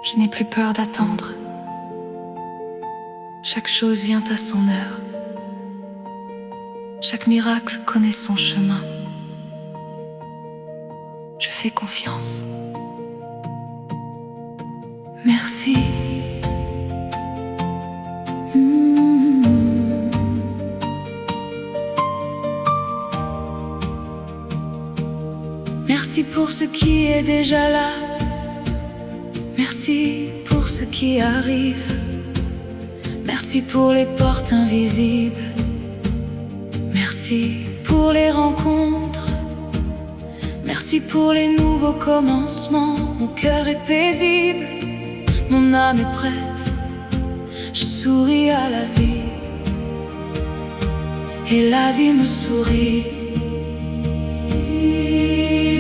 Je n'ai plus peur d'attendre. Chaque chose vient à son heure. Chaque miracle connaît son chemin. Je fais confiance. Merci. Merci pour ce qui est déjà là. Merci pour ce qui arrive. Merci pour les portes invisibles. Merci pour les rencontres. Merci pour les nouveaux commencements. Mon cœur est paisible, mon âme est prête. Je souris à la vie et la vie me sourit.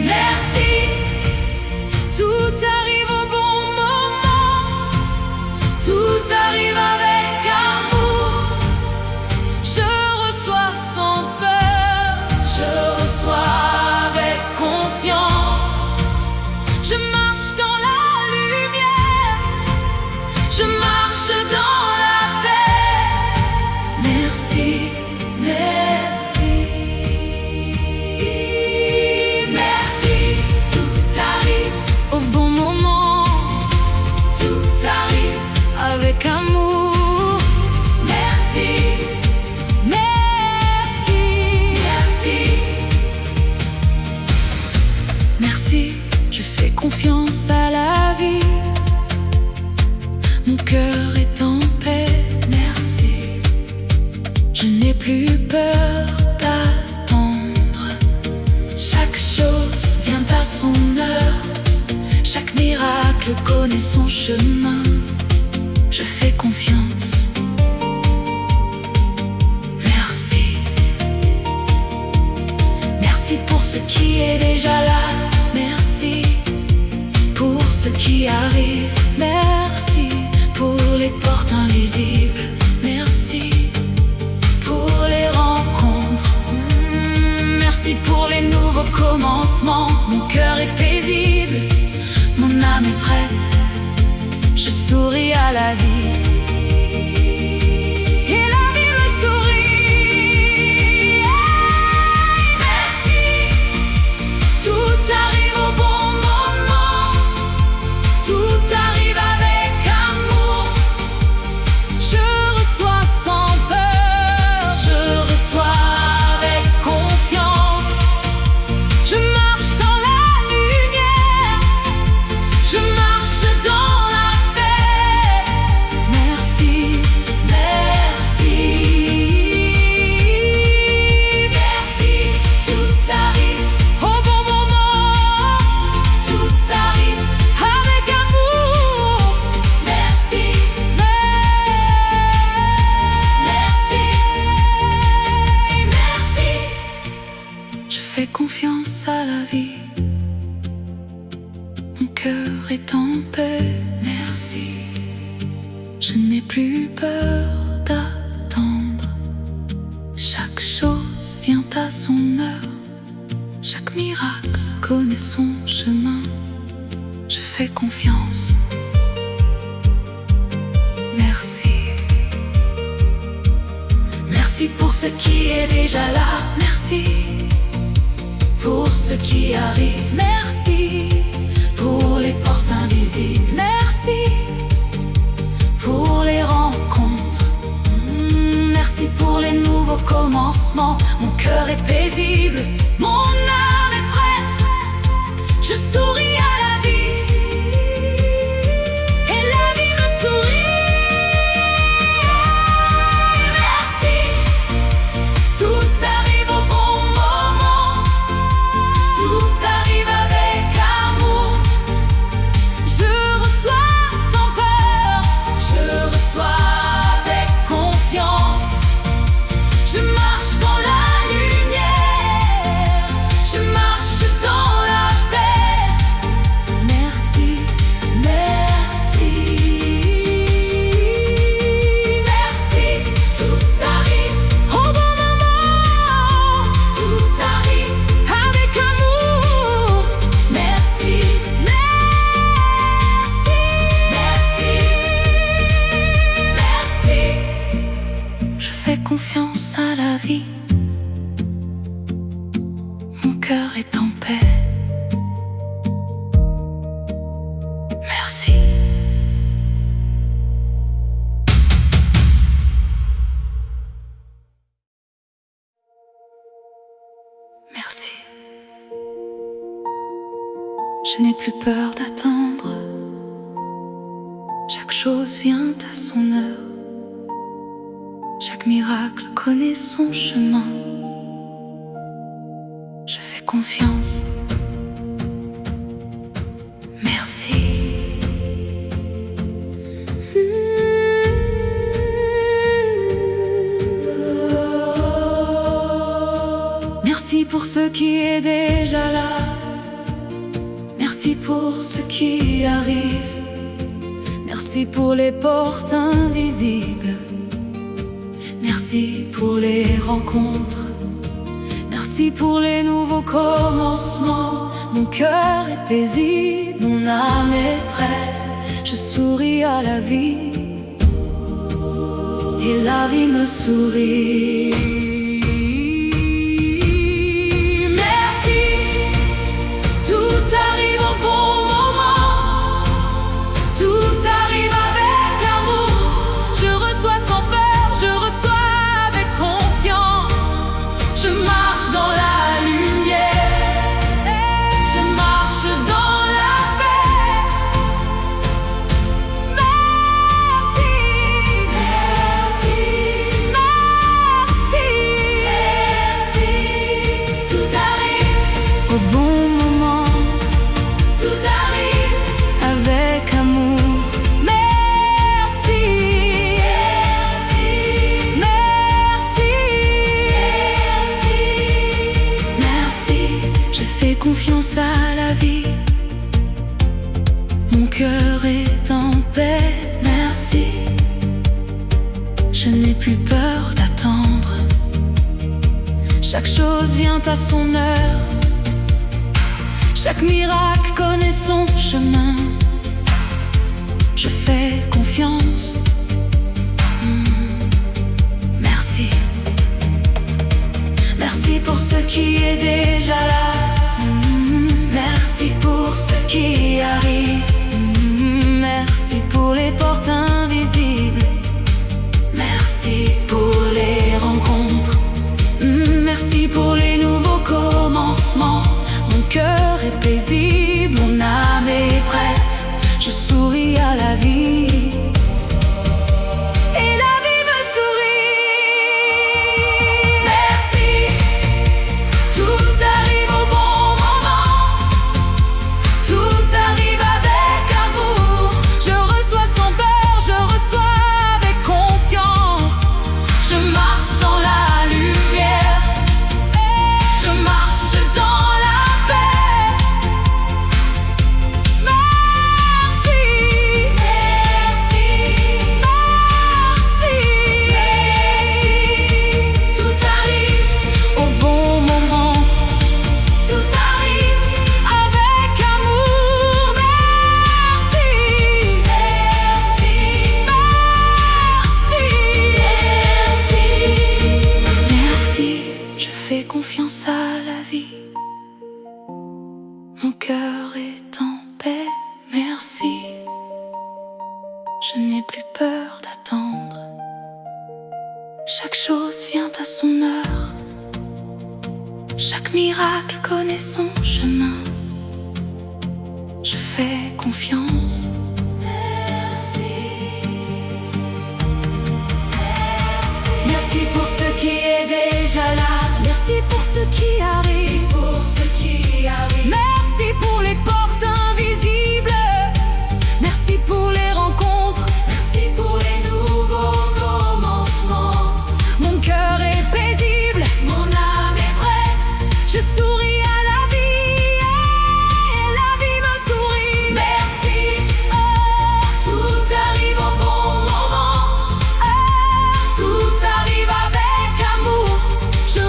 Merci, tout arrive au bon moment, tout arrive avec amour. Je reçois sans peur, je reçois avec confiance. Je marche dans la lumière, je marche dans la paix. Merci, merci. Merci, tout arrive au bon moment, tout arrive avec amour. Merci, merci, merci. Merci, je fais confiance à la vie. Mon cœur est en paix. Merci, je n'ai plus peur d'attendre. Chaque chose vient à son heure. Chaque miracle connaît son chemin. Je fais confiance. Merci. Merci pour ce qui est déjà là. Merci pour ce qui arrive. Merci pour les portes invisibles. Merci pour les rencontres. Merci pour les nouveaux commencements. Mon cœur est paisible, mon âme est prête. Je souris à la vie et la vie me sourit. Merci, tout arrive au bon moment, tout arrive avec amour. Je reçois sans peur, je reçois avec confiance. Je marche dans la lumière, je marche dans la paix. Merci, merci. Merci, tout arrive au bon moment, tout arrive avec amour. Merci, merci, merci. Je fais confiance à la vie. Mon cœur est en paix. Merci, je n'ai plus peur d'attendre. Chaque chose vient à son heure. Chaque miracle connaît son chemin. Je fais confiance. Merci. Merci pour ce qui est déjà là. Merci pour ce qui arrive. Merci pour les portes invisibles. Merci pour les rencontres. Merci pour les nouveaux commencements. Mon cœur est paisible, mon âme est prête. Je souris à la vie et la vie me sourit. Merci, tout arrive au bon moment, tout arrive avec amour. Je reçois sans peur, je reçois avec confiance. Je marche dans la lumière, je marche dans la paix. cœur est en paix. Merci. Merci. Je n'ai plus peur d'attendre. Chaque chose vient à son heure. Chaque miracle connaît son chemin. Je fais confiance. Merci. Merci pour ce qui est déjà là. Merci pour ce qui arrive. Merci pour les portes invisibles. Merci pour les rencontres. Merci pour les nouveaux commencements. Mon cœur est paisible, mon âme est prête. Je souris à la vie et la vie me sourit. Merci, tout arrive au bon moment. Tout arrive avec amour. Je reçois sans peur, je reçois avec confiance. Je marche dans la lumière, je marche dans la paix. Merci, merci, merci, merci. Tout arrive au bon moment. Tout arrive avec amour. Merci, merci, merci, merci, merci. Je fais confiance à la vie. Mon cœur est en paix. Merci. Je n'ai plus peur d'attendre. Chaque chose vient à son heure. Chaque miracle connaît son chemin. Je fais confiance. Merci. Merci pour ce qui est déjà là. Merci pour ce qui arrive. Merci pour les portes invisibles. Merci pour les rencontres. Merci pour les nouveaux commencements. Mon cœur est paisible, mon âme est prête. Je souris à la vie et la vie me sourit. Merci, tout arrive au bon moment. Tout arrive avec amour. Je reçois sans peur, je reçois avec confiance. Je marche dans la lumière, je marche dans la paix. Merci, merci, merci, merci. Tout arrive au bon moment. Tout arrive avec amour. Merci, merci, merci, merci. Je fais confiance à la vie. Mon cœur est en paix. Merci. Je n'ai plus peur d'attendre. Chaque chose vient à son heure. Chaque miracle connaît son chemin. Je fais confiance. Merci. Merci pour ce qui est déjà là. Merci pour ce qui arrive. Pour ce qui arrive. Merci pour les portes invisibles. Merci pour les rencontres. Merci pour les nouveaux commencements. Mon cœur est paisible, mon âme est prête. Je souris à la vie et la vie me sourit. Merci, tout arrive au bon moment. Tout arrive avec amour. Je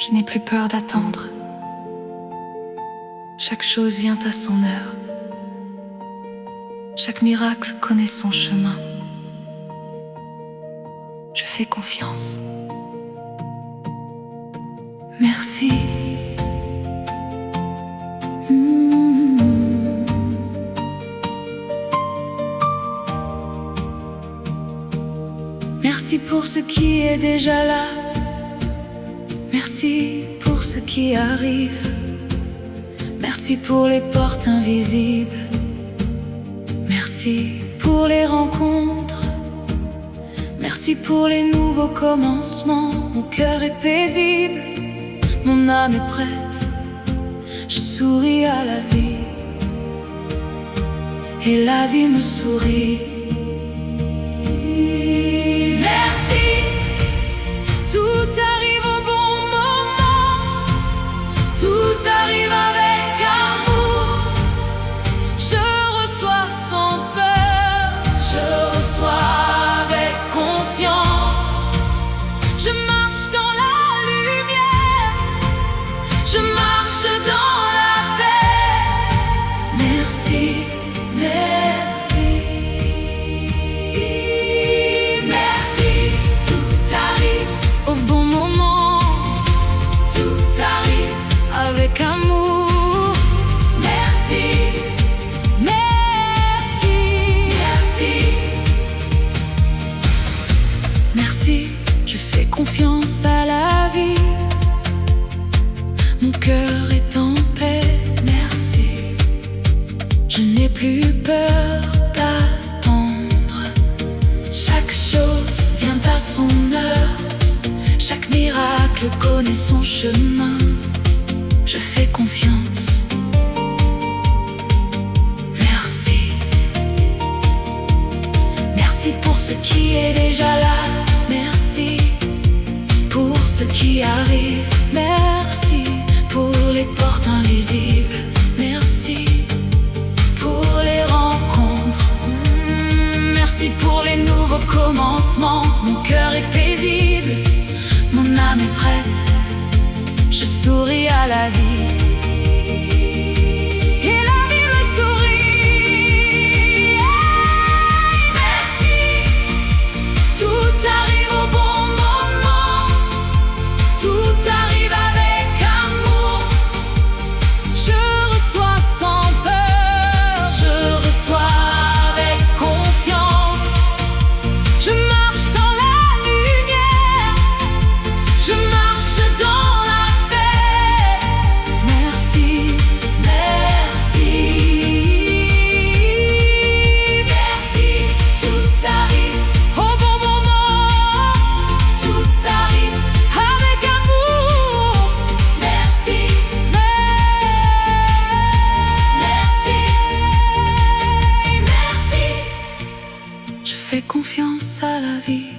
Je n'ai plus peur d'attendre. Chaque chose vient à son heure. Chaque miracle connaît son chemin. Je fais confiance. Merci. Merci pour ce qui est déjà là. Merci pour ce qui arrive. Merci pour les portes invisibles. Merci pour les rencontres. Merci pour les nouveaux commencements. Mon cœur est paisible, mon âme est prête. Je souris à la vie et la vie me sourit. Merci, tout arrive au bon moment, tout arrive avec amour. Je reçois sans peur, je reçois avec confiance. Je marche dans la lumière, je marche dans la paix. Merci, merci. Merci, tout arrive au bon moment, tout arrive avec amour. Merci, merci, merci. Merci, je fais confiance à la vie. Mon cœur est en paix. Merci, je n'ai plus peur d'attendre. Chaque chose vient à son heure. Chaque miracle connaît son chemin. Je fais confiance. Merci. Merci pour ce qui est déjà là. Merci pour ce qui arrive. Merci pour les portes invisibles. Merci pour les rencontres. Merci pour les nouveaux commencements. Mon cœur est paisible, mon âme est prête. Je souris à la vie et la vie me sourit. Merci, tout arrive au bon moment, tout arrive avec amour. Je reçois sans peur, je reçois avec confiance. Je marche dans la lumière, je marche dans la paix. Merci, merci. Merci, tout arrive au bon moment, tout arrive avec amour. Merci, merci, merci. Je fais confiance à la vie.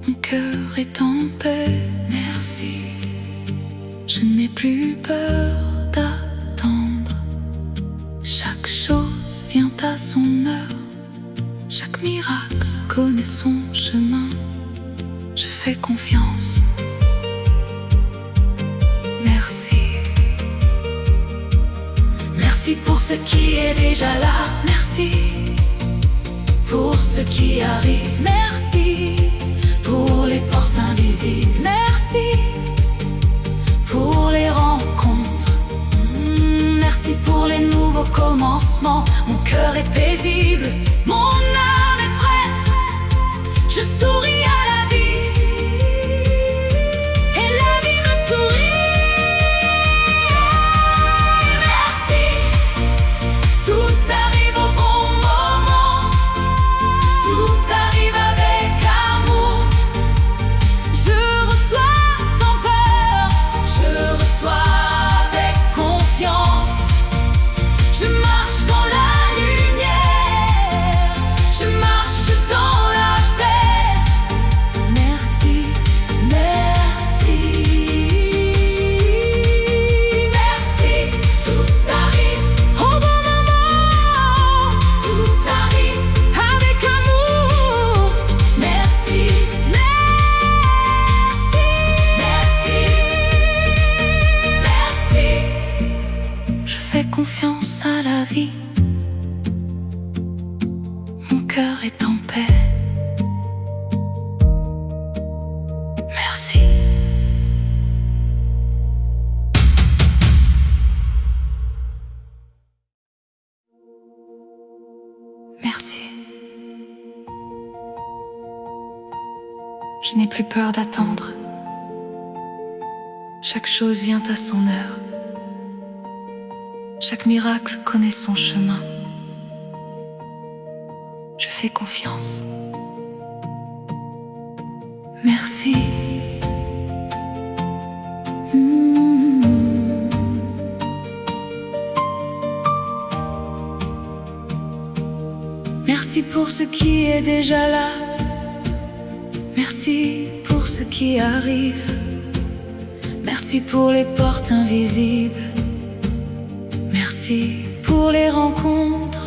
Mon cœur est en paix. Merci, je n'ai plus peur d'attendre. Chaque chose vient à son heure. Chaque miracle connaît son chemin. Je fais confiance. Merci. Merci pour ce qui est déjà là. Merci pour ce qui arrive. Merci pour les portes invisibles. Merci pour les rencontres. Merci pour les nouveaux commencements. Mon cœur est paisible, mon âme est prête. Je souris à la vie et la vie me sourit. Merci, tout arrive au bon moment, tout arrive avec amour. Je reçois sans peur, je reçois avec confiance. Je marche dans la lumière, cœur est en paix. Merci. Merci. Je n'ai plus peur d'attendre. Chaque chose vient à son heure. Chaque miracle connaît son chemin. Je fais confiance. Merci. Merci pour ce qui est déjà là. Merci pour ce qui arrive. Merci pour les portes invisibles. Merci pour les rencontres.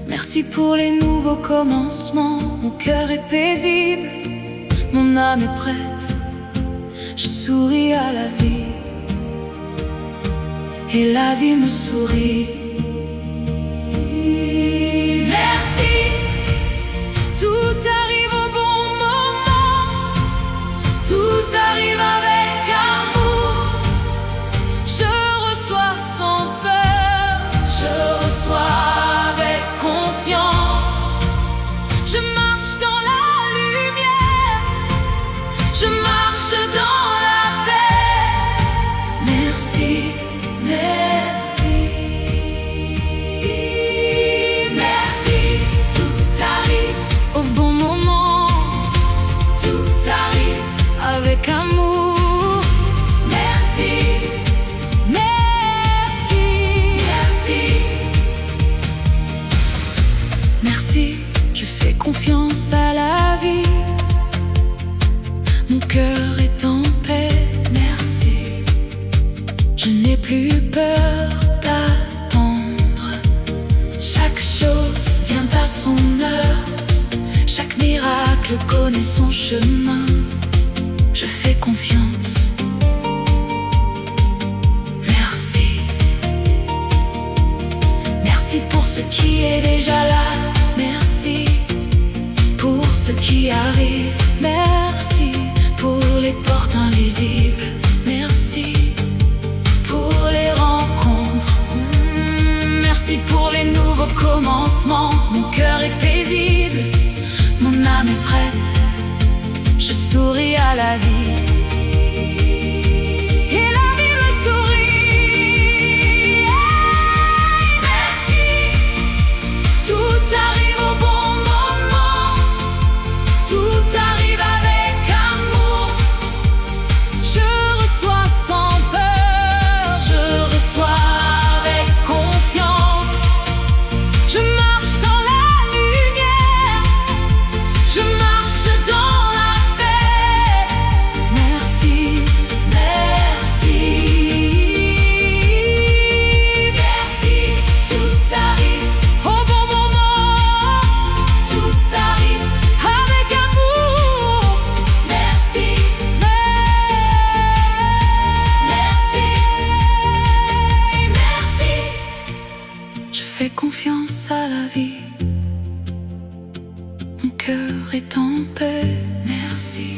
Merci pour les nouveaux commencements. Mon cœur est paisible, mon âme est prête. Je souris à la vie et la vie me sourit. Merci, tout arrive au bon moment, tout arrive avec amour. Je reçois sans peur, je reçois avec confiance. Je marche dans la lumière, je marche dans la paix. Merci, merci. Merci, tout arrive au bon moment, tout arrive avec amour. Merci, merci, merci. Merci, je fais confiance à la vie. Mon cœur est en paix. Merci, je n'ai plus peur d'attendre. Chaque chose vient à son heure. Chaque miracle connaît son chemin. Je fais confiance. Merci. Merci pour ce qui est déjà là. Merci pour ce qui arrive. Merci pour les portes invisibles. Merci pour les rencontres. Merci pour les nouveaux commencements. Mon cœur est paisible, mon âme est prête. Je souris à la vie et la vie me sourit. Merci, tout arrive au bon moment, tout arrive avec amour. Je reçois sans peur, je reçois avec confiance. Je marche dans la lumière, je marche dans la paix. Merci, merci. Merci, tout arrive au bon moment, tout arrive avec amour. Merci, merci, merci. Je fais confiance à la vie. Mon cœur est en paix. Merci,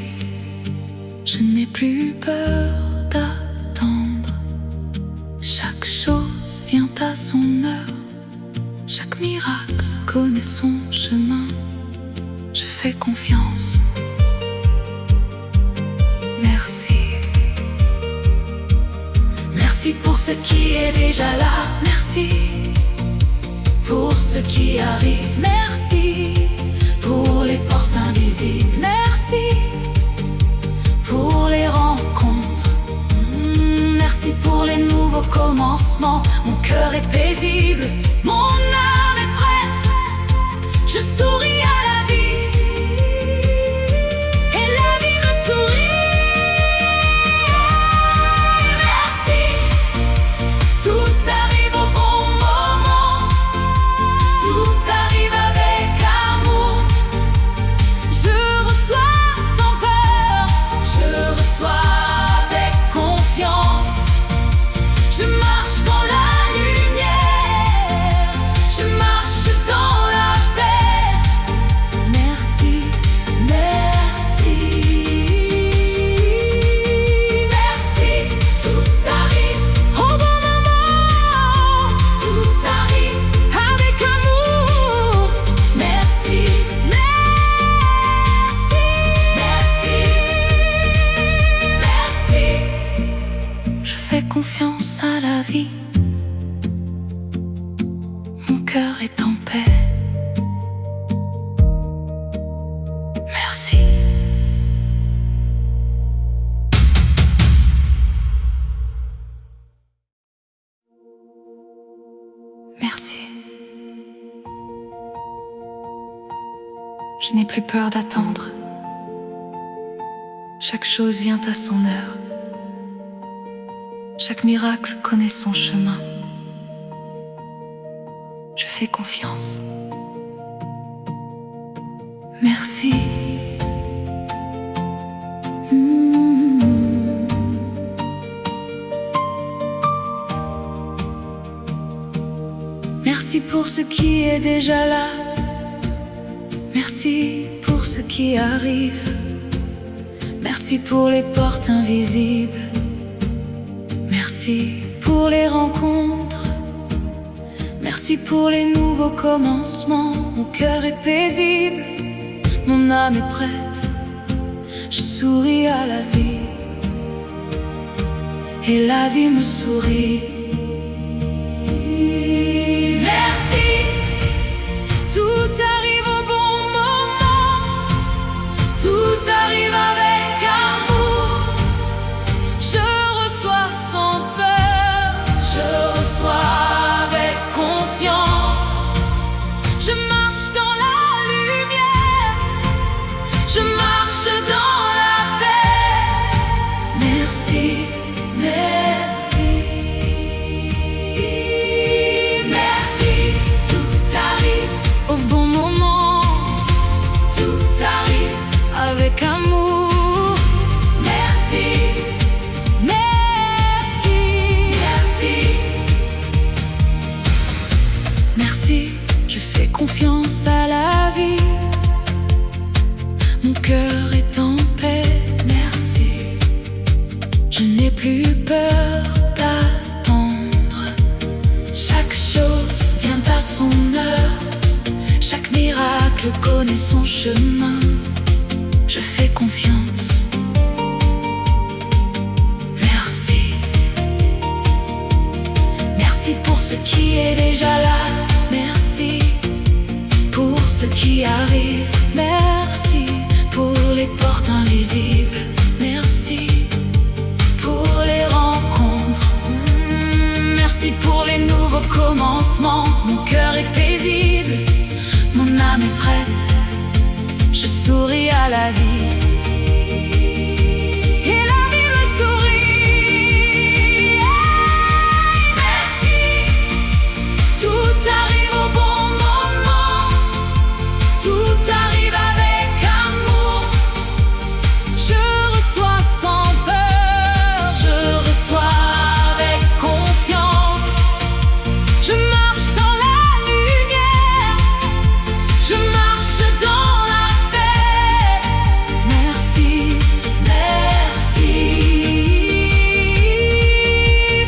je n'ai plus peur d'attendre. Chaque chose vient à son heure. Chaque miracle connaît son chemin. Je fais confiance. Merci. Merci pour ce qui est déjà là. Merci pour ce qui arrive. Merci pour les portes invisibles. Merci pour les rencontres. Merci pour les nouveaux commencements. Mon cœur est paisible, mon âme est prête. Je souris à la vie et la vie me sourit. Merci, tout arrive au bon moment, tout arrive avec amour. Je reçois sans peur, je reçois avec confiance. Je marche dans la lumière, cœur est en paix. Merci. Merci. Je n'ai plus peur d'attendre. Chaque chose vient à son heure. Chaque miracle connaît son chemin. Je fais confiance. Merci. Merci pour ce qui est déjà là. Merci pour ce qui arrive. Merci pour les portes invisibles. Merci pour les rencontres. Merci pour les nouveaux commencements. Mon cœur est paisible, mon âme est prête. Je souris à la vie et la vie me sourit. Merci, tout arrive au bon moment, tout arrive avec amour. Je reçois sans peur, je reçois avec confiance. Je marche dans la lumière, je marche dans la paix. Merci, merci. Merci, tout arrive au bon moment, tout arrive avec amour. Merci, merci, merci. Merci, je fais confiance à la vie. Mon cœur est en paix. Merci, je n'ai plus peur d'attendre. Chaque chose vient à son heure. Chaque miracle connaît son chemin. Je fais confiance. Merci. Merci pour ce qui est déjà là. Merci pour ce qui arrive. Merci pour les portes invisibles. Merci pour les rencontres. Merci pour les nouveaux commencements. Mon cœur est paisible, mon âme est prête. Je souris à la vie et la vie me sourit. Merci, tout arrive au bon moment, tout arrive avec amour. Je reçois sans peur, je reçois avec confiance. Je marche dans la lumière, je marche dans la paix. Merci, merci.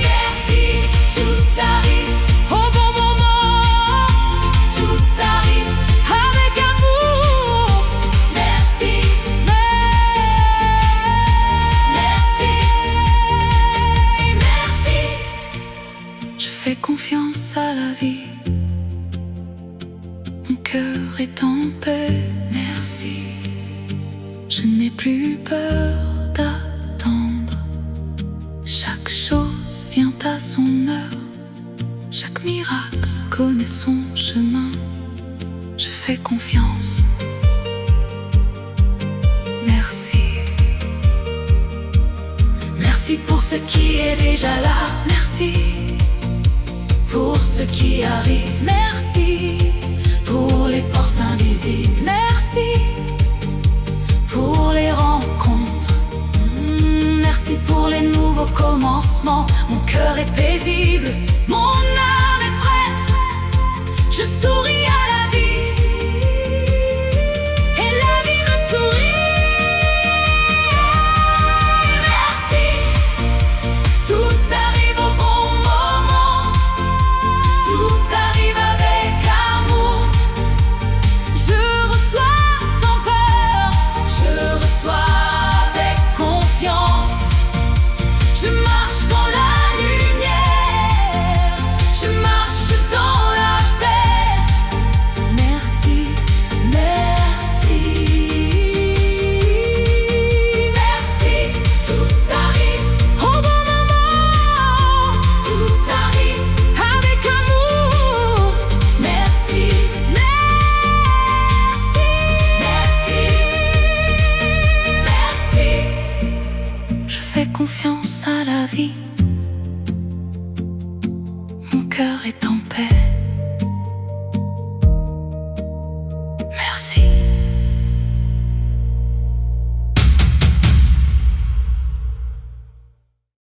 Merci, tout arrive au bon moment, tout arrive avec amour. Merci, merci, merci. Je fais confiance à la vie. Mon cœur est en paix. Merci, je n'ai plus peur d'attendre. Chaque chose vient à son heure. Chaque miracle connaît son chemin. Je fais confiance. Merci. Merci pour ce qui est déjà là. Merci pour ce qui arrive. Merci pour les portes invisibles. Merci pour les rencontres. Merci pour les nouveaux commencements. Mon cœur est paisible, mon âme est prête. Je souris à la vie et la vie me sourit. Merci, tout arrive au bon moment, tout arrive avec amour. Je reçois sans peur, je reçois avec confiance. Je marche dans la lumière, je marche dans la paix. vie.